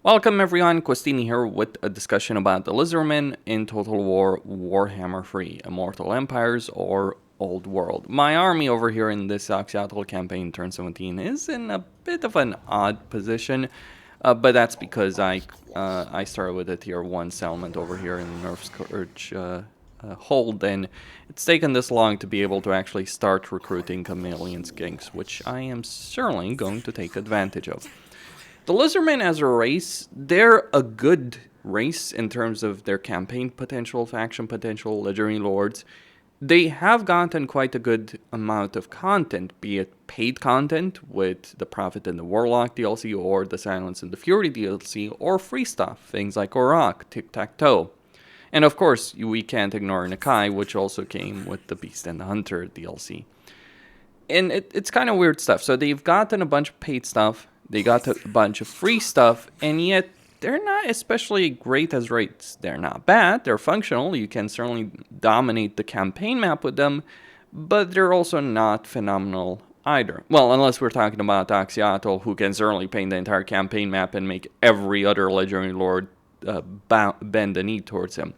Welcome everyone, Questini here with a discussion about the Lizardmen in Total War Warhammer 3, Immortal Empires or Old World. My army over here in this Occidental campaign turn 17 is in a bit of an odd position, but that's because I started with a tier 1 settlement over here in the Nerf Scourge hold, and it's taken this long to be able to actually start recruiting chameleon skinks, which I am certainly going to take advantage of. The Lizardmen as a race, they're a good race in terms of their campaign potential, faction potential, legendary lords. They have gotten quite a good amount of content, be it paid content with the Prophet and the Warlock DLC or the Silence and the Fury DLC, or free stuff, things like Auroch, Tic-Tac-Toe. And of course, we can't ignore Nakai, which also came with the Beast and the Hunter DLC. And it's kind of weird stuff. So they've gotten a bunch of paid stuff, they got a bunch of free stuff, and yet they're not especially great as rates. They're not bad, they're functional, you can certainly dominate the campaign map with them, but they're also not phenomenal either. Well, unless we're talking about Occidental, who can certainly paint the entire campaign map and make every other legendary lord bend the knee towards him.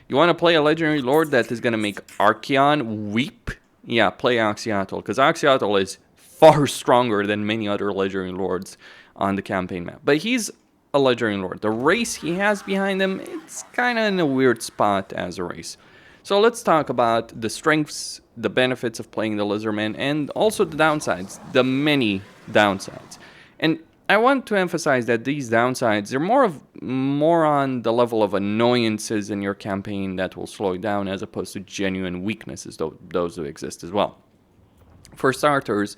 You want to play a legendary lord that is going to make Archaon weep? Yeah, play Occidental, because Occidental is far stronger than many other legendary lords on the campaign map. But he's a legendary lord. The race he has behind him, it's kind of in a weird spot as a race. So let's talk about the strengths, the benefits of playing the Lizardmen, and also the downsides, the many downsides. And I want to emphasize that these downsides, they're more on the level of annoyances in your campaign that will slow you down, as opposed to genuine weaknesses, those who exist as well. For starters,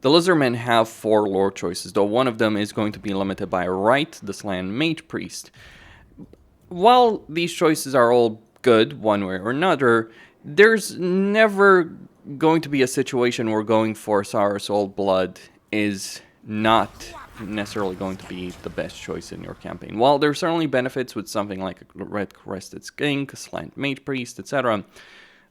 the Lizardmen have 4 lore choices, though one of them is going to be limited by Right, the Slan Mage Priest. While these choices are all good, one way or another, there's never going to be a situation where going for Saurus Old Blood is not necessarily going to be the best choice in your campaign. While there's certainly benefits with something like a Red Crested Skink, a Slant Mage Priest, etc.,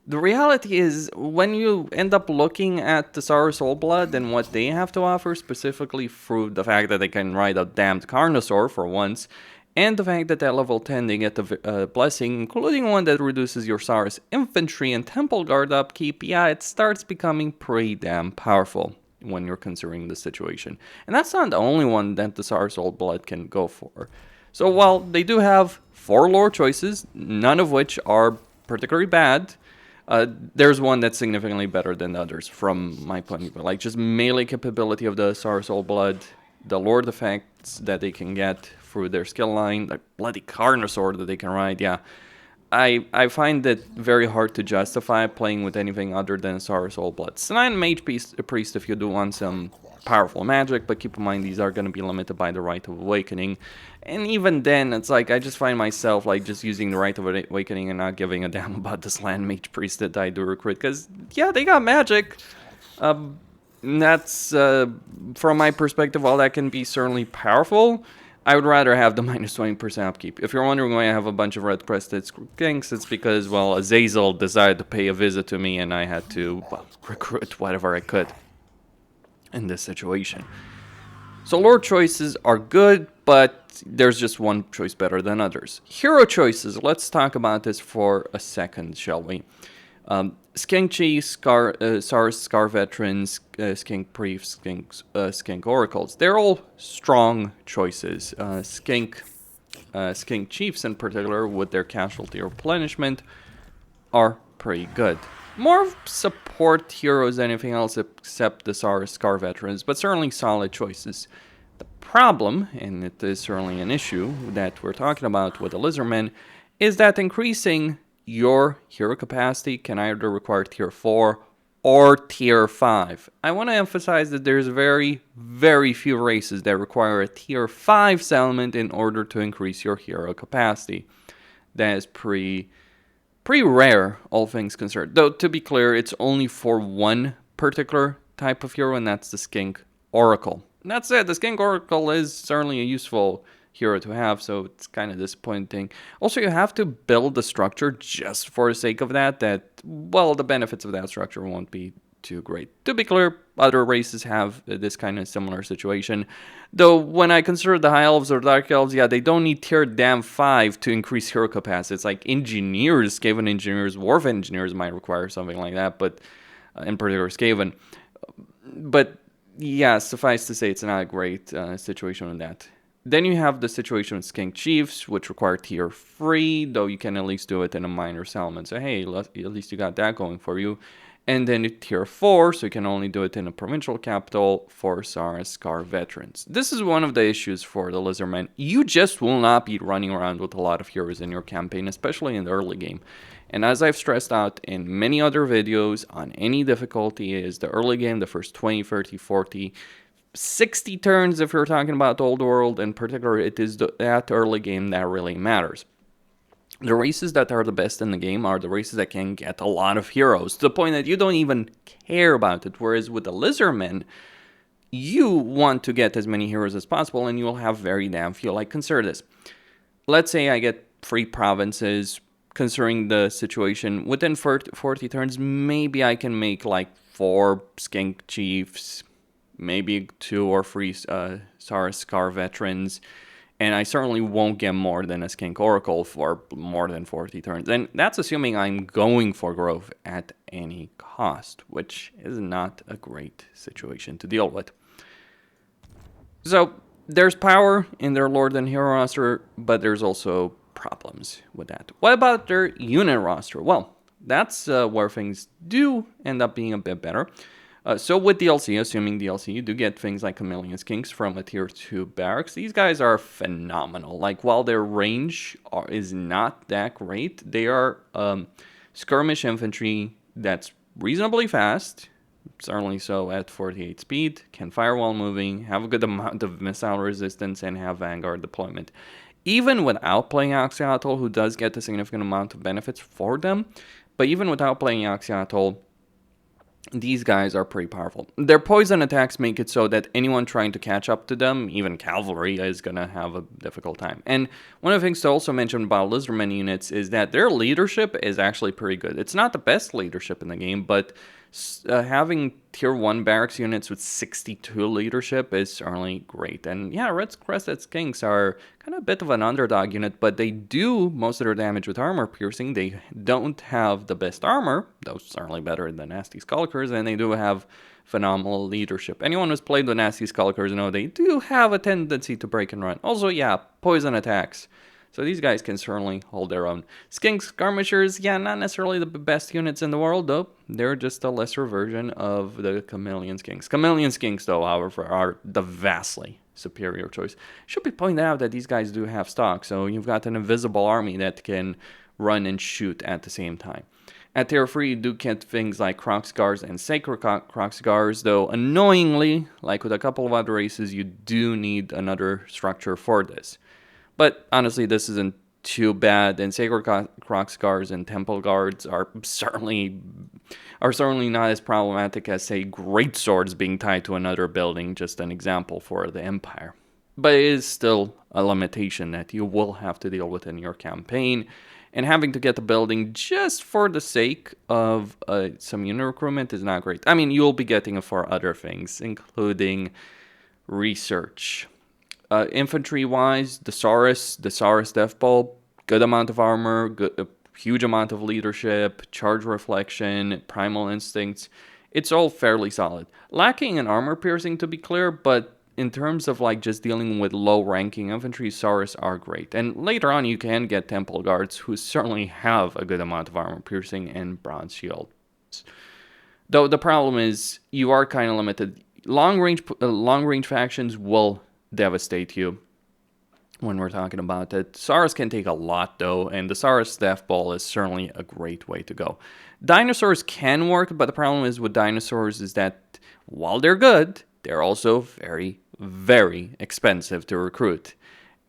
the reality is, when you end up looking at the Saurus Old Blood and what they have to offer, specifically through the fact that they can ride a damned Carnosaur for once, and the fact that at level 10 they get the blessing, including one that reduces your Saurus infantry and temple guard upkeep, yeah, it starts becoming pretty damn powerful when you're considering the situation. And that's not the only one that the Saurus Old Blood can go for. So while they do have 4 lore choices, none of which are particularly bad, there's one that's significantly better than the others from my point of view. Like, just melee capability of the Saurus Old Blood, the lord effects that they can get through their skill line, the bloody Carnosaur that they can ride, yeah. I find it very hard to justify playing with anything other than Saurus Old Blood. Slan Mage Priest if you do want some powerful magic, but keep in mind these are going to be limited by the Rite of Awakening. And even then, it's like, I just find myself like just using the Rite of Awakening and not giving a damn about the Slan Mage Priest that I do recruit, because, yeah, they got magic. That's, from my perspective, while that can be certainly powerful, I would rather have the minus 20% upkeep. If you're wondering why I have a bunch of Red Crested Skinks, it's because, well, Azazel decided to pay a visit to me and I had to, well, recruit whatever I could in this situation. So lore choices are good, but there's just one choice better than others. Hero choices, let's talk about this for a second, shall we? Skink Chiefs, Saurus Scar Veterans, Skink Priests, Skink Oracles. They're all strong choices. Skink Chiefs in particular, with their casualty replenishment, are pretty good. More support heroes than anything else except the Saurus Scar Veterans, but certainly solid choices. The problem, and it is certainly an issue that we're talking about with the Lizardmen, is that increasing your hero capacity can either require tier 4 or tier 5. I want to emphasize that there's very, very few races that require a tier 5 settlement in order to increase your hero capacity. That is pretty rare, all things considered. Though, to be clear, it's only for one particular type of hero, and that's the Skink Oracle. And that said, the Skink Oracle is certainly a useful hero to have, so it's kind of disappointing. Also, you have to build the structure just for the sake of that, well, the benefits of that structure won't be too great. To be clear, other races have this kind of similar situation. Though when I consider the High Elves or Dark Elves, yeah, they don't need tier damn 5 to increase hero capacity. It's like engineers, Skaven engineers, Dwarf engineers might require something like that, but in particular Skaven. But yeah, suffice to say, it's not a great situation with that. Then you have the situation with Skink Chiefs, which require tier 3, though you can at least do it in a minor settlement. So hey, at least you got that going for you. And then tier 4, so you can only do it in a provincial capital for Saras Scar veterans. This is one of the issues for the Lizardmen. You just will not be running around with a lot of heroes in your campaign, especially in the early game. And as I've stressed out in many other videos on any difficulty, is the early game, the first 20, 30, 40, 60 turns if you're talking about Old World in particular, it is that early game that really matters. The races that are the best in the game are the races that can get a lot of heroes, to the point that you don't even care about it, whereas with the Lizardmen, you want to get as many heroes as possible, and you'll have very damn few. Like, consider this. Let's say I get 3 provinces, considering the situation, within 40 turns, maybe I can make like 4 Skink Chiefs, maybe 2 or 3 Saras Scar veterans, and I certainly won't get more than a Skink Oracle for more than 40 turns. And that's assuming I'm going for growth at any cost, which is not a great situation to deal with. So there's power in their Lord and Hero roster, but there's also problems with that. What about their unit roster? Well, that's where things do end up being a bit better. So with DLC, assuming DLC, you do get things like Chameleon Skinks from a tier 2 barracks. These guys are phenomenal. Like, while their range is not that great, they are skirmish infantry that's reasonably fast, certainly so at 48 speed, can fire while moving, have a good amount of missile resistance, and have Vanguard deployment. Even without playing Axiatl, who does get a significant amount of benefits for them, but even without playing Axiatl, these guys are pretty powerful. Their poison attacks make it so that anyone trying to catch up to them, even cavalry, is going to have a difficult time. And one of the things to also mention about Lizardmen units is that their leadership is actually pretty good. It's not the best leadership in the game, but having tier 1 barracks units with 62 leadership is certainly great. And yeah, Red Crested Skinks are kind of a bit of an underdog unit, but they do most of their damage with armor piercing. They don't have the best armor, though certainly better than Nasty Skulkers, and they do have phenomenal leadership. Anyone who's played with Nasty Skulkers know they do have a tendency to break and run. Also, yeah, poison attacks. So these guys can certainly hold their own. Skink Skirmishers, yeah, not necessarily the best units in the world, though. They're just a lesser version of the Chameleon Skinks. Chameleon Skinks, though, however, are the vastly superior choice. Should be pointed out that these guys do have stock, so you've got an invisible army that can run and shoot at the same time. At tier 3, you do get things like Crocsgars and Sacred Crocsgars, though annoyingly, like with a couple of other races, you do need another structure for this. But honestly, this isn't too bad, and Sacred Crocsgars and Temple Guards are certainly not as problematic as, say, Great Swords being tied to another building, just an example for the Empire. But it is still a limitation that you will have to deal with in your campaign, and having to get the building just for the sake of some unit recruitment is not great. I mean, you'll be getting it for other things, including research. Infantry-wise, the Saras Death Bolt, good amount of armor, a huge amount of leadership, charge reflection, primal instincts. It's all fairly solid. Lacking in armor piercing, to be clear, but in terms of like just dealing with low-ranking infantry, Saras are great. And later on, you can get Temple Guards, who certainly have a good amount of armor piercing and bronze shields. Though the problem is, you are kind of limited. Long-range factions will devastate you when we're talking about it. Saras can take a lot, though, and the Saras Death Ball is certainly a great way to go. Dinosaurs can work, but the problem is with dinosaurs is that while they're good, they're also very, very expensive to recruit.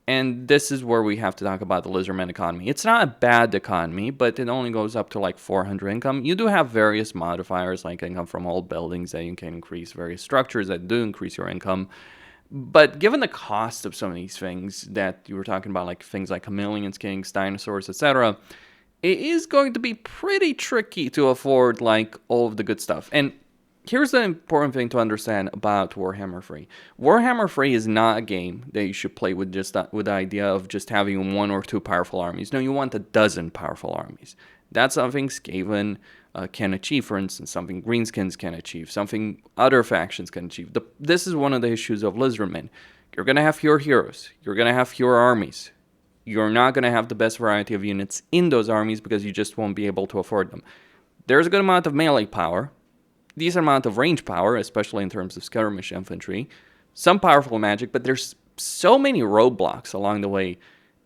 And this is where we have to talk about the Lizardmen economy. It's not a bad economy, but it only goes up to like 400 income. You do have various modifiers, like income from old buildings that you can increase, various structures that do increase your income. But given the cost of some of these things that you were talking about, like things like chameleon skinks, dinosaurs, etc., it is going to be pretty tricky to afford like all of the good stuff. And here's the important thing to understand about Warhammer 3. Warhammer 3 is not a game that you should play with just with the idea of just having 1 or 2 powerful armies. No, you want a dozen powerful armies. That's something Skaven can achieve, for instance, something Greenskins can achieve, something other factions can achieve. This is one of the issues of Lizardmen. You're going to have fewer heroes. You're going to have fewer armies. You're not going to have the best variety of units in those armies because you just won't be able to afford them. There's a good amount of melee power, decent amount of range power, especially in terms of skirmish infantry, some powerful magic, but there's so many roadblocks along the way,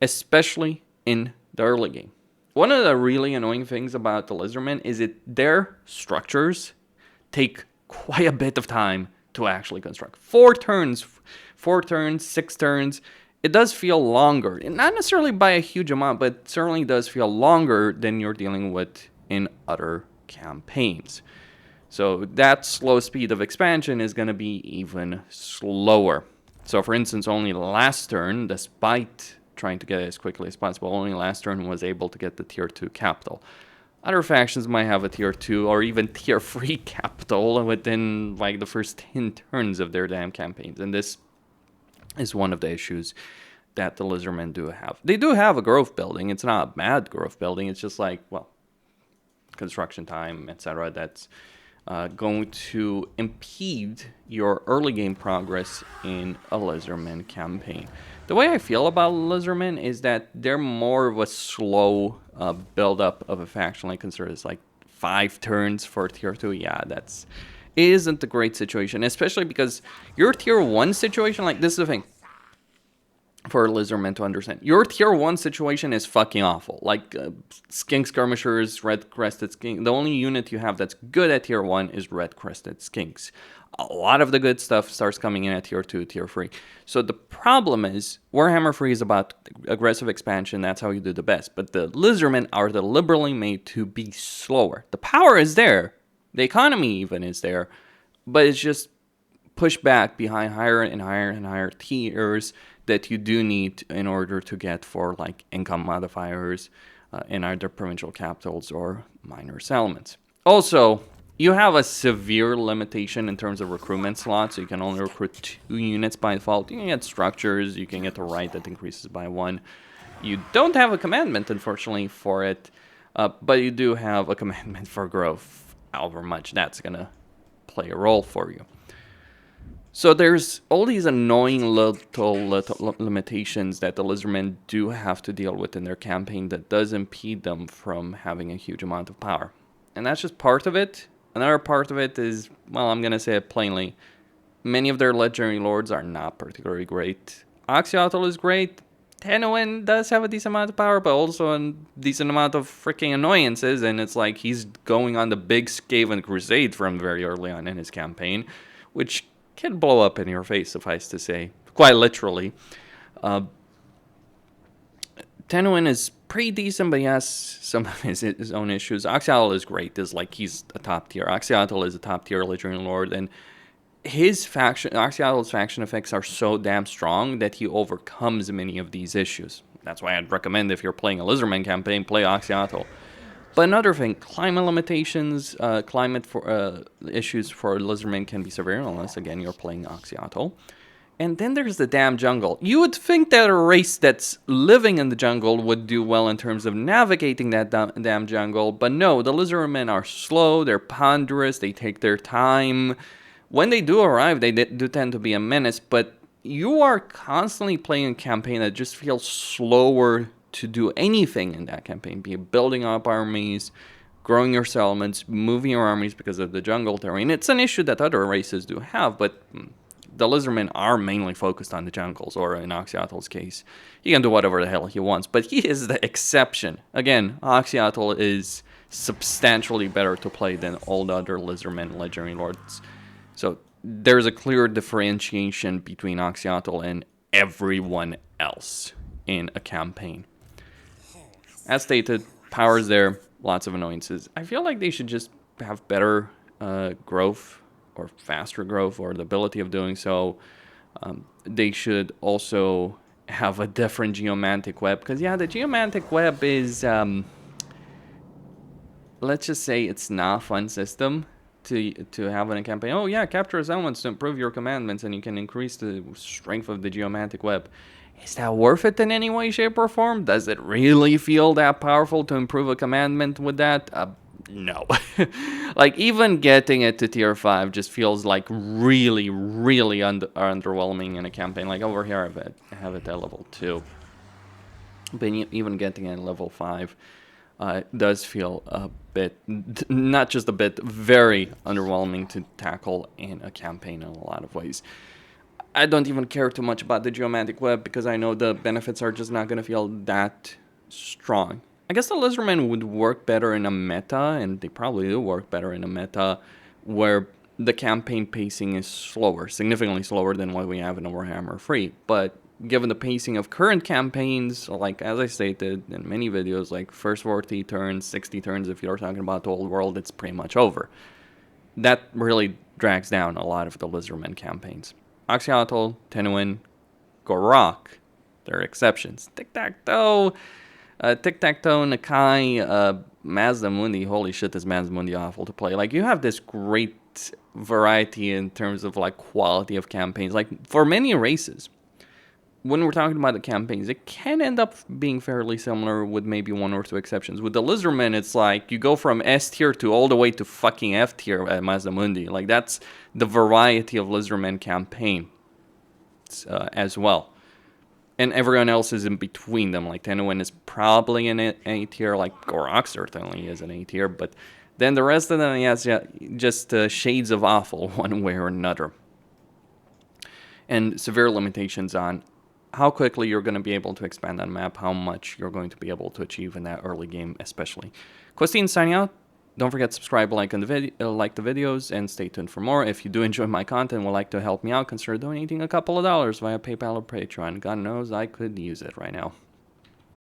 especially in the early game. One of the really annoying things about the Lizardmen is that their structures take quite a bit of time to actually construct. 4 turns, 6 turns. It does feel longer, not necessarily by a huge amount, but it certainly does feel longer than you're dealing with in other campaigns. So that slow speed of expansion is going to be even slower. So for instance, only last turn, despite trying to get it as quickly as possible, only last turn was able to get the tier 2 capital. Other factions might have a tier 2 or even tier 3 capital within like the first 10 turns of their damn campaigns. And this is one of the issues that the Lizardmen do have. They do have a growth building. It's not a bad growth building. It's just like, well, construction time, etc. That's going to impede your early game progress in a Lizardmen campaign. The way I feel about Lizardmen is that they're more of a slow build-up of a faction. Like consider it's like 5 turns for tier 2. Yeah, it isn't a great situation, especially because your tier 1 situation, like this is the thing for Lizardmen to understand. Your tier 1 situation is fucking awful. Like skink skirmishers, red crested skink. The only unit you have that's good at tier 1 is red crested skinks. A lot of the good stuff starts coming in at tier 2, tier 3. So the problem is Warhammer 3 is about aggressive expansion. That's how you do the best. But the Lizardmen are deliberately made to be slower. The power is there. The economy even is there. But it's just pushed back behind higher and higher and higher tiers that you do need in order to get for like income modifiers in either provincial capitals or minor settlements. Also, you have a severe limitation in terms of recruitment slots, so you can only recruit 2 units by default. You can get structures, you can get a right that increases by 1. You don't have a commandment, unfortunately, for it, but you do have a commandment for growth, however much that's going to play a role for you. So there's all these annoying little limitations that the Lizardmen do have to deal with in their campaign that does impede them from having a huge amount of power. And that's just part of it. Another part of it is, well, I'm going to say it plainly, many of their legendary lords are not particularly great. Oxyotl is great. Tenwin does have a decent amount of power, but also a decent amount of freaking annoyances, and it's like he's going on the big Skaven crusade from very early on in his campaign, which can blow up in your face, suffice to say, quite literally. Tenwin is pretty decent, but he has some of his own issues. Oxyotl is great. Is like he's a top tier. Oxyotl is a top tier legendary lord, and his faction, Oxyotl's faction effects are so damn strong that he overcomes many of these issues. That's why I'd recommend if you're playing a Lizardman campaign, play Oxyotl. But another thing, climate limitations, climate for issues for Lizardmen can be severe unless, again, you're playing Oxyotl. And then there's the damn jungle. You would think that a race that's living in the jungle would do well in terms of navigating that damn jungle, but no, the Lizardmen are slow, they're ponderous, they take their time. When they do arrive, they do tend to be a menace, but you are constantly playing a campaign that just feels slower to do anything in that campaign, be it building up armies, growing your settlements, moving your armies because of the jungle terrain. It's an issue that other races do have, but the Lizardmen are mainly focused on the jungles, or in Oxyotl's case, he can do whatever the hell he wants, but he is the exception. Again, Oxyotl is substantially better to play than all the other Lizardmen legendary lords. So there's a clear differentiation between Oxyotl and everyone else in a campaign. As stated, power's there, lots of annoyances. I feel like they should just have better growth, or faster growth, or the ability of doing so. They should also have a different geomantic web, because yeah, the geomantic web is, let's just say it's not a fun system. to have in a campaign. Oh yeah, capture elements to improve your commandments, and you can increase the strength of the geomantic web. Is that worth it in any way, shape, or form? Does it really feel that powerful to improve a commandment with that? No. Like, even getting it to tier 5 just feels like really, really underwhelming in a campaign. Like, over here I have it at level 2. But even getting it at level 5 does feel a bit, not just a bit, very underwhelming to tackle in a campaign in a lot of ways. I don't even care too much about the geomantic web because I know the benefits are just not going to feel that strong. I guess the Lizardmen would work better in a meta, and they probably do work better in a meta where the campaign pacing is slower, significantly slower than what we have in Warhammer 3. But given the pacing of current campaigns, like as I stated in many videos, like first 40 turns, 60 turns, if you're talking about the old world, it's pretty much over. That really drags down a lot of the Lizardmen campaigns. Oxyotl, Tenuin, Gorok, there are exceptions. Tic-Tac-Toe, Nakai, Mazda Mundi. Holy shit, is Mazda Mundi awful to play. Like, you have this great variety in terms of, like, quality of campaigns. Like, for many races, when we're talking about the campaigns, it can end up being fairly similar with maybe one or two exceptions. With the Lizardmen, it's like you go from S tier to all the way to fucking F tier at Mazda Mundi. Like, that's the variety of Lizardmen campaign as well. And everyone else is in between them. Like, Tenuin is probably in A tier, like Gorok certainly is an A tier, but then the rest of them, yes, yeah, just shades of awful one way or another. And severe limitations on how quickly you're going to be able to expand that map, how much you're going to be able to achieve in that early game, especially. Questine signing out. Don't forget to subscribe, like the videos, and stay tuned for more. If you do enjoy my content and would like to help me out, consider donating a couple of dollars via PayPal or Patreon. God knows I could use it right now.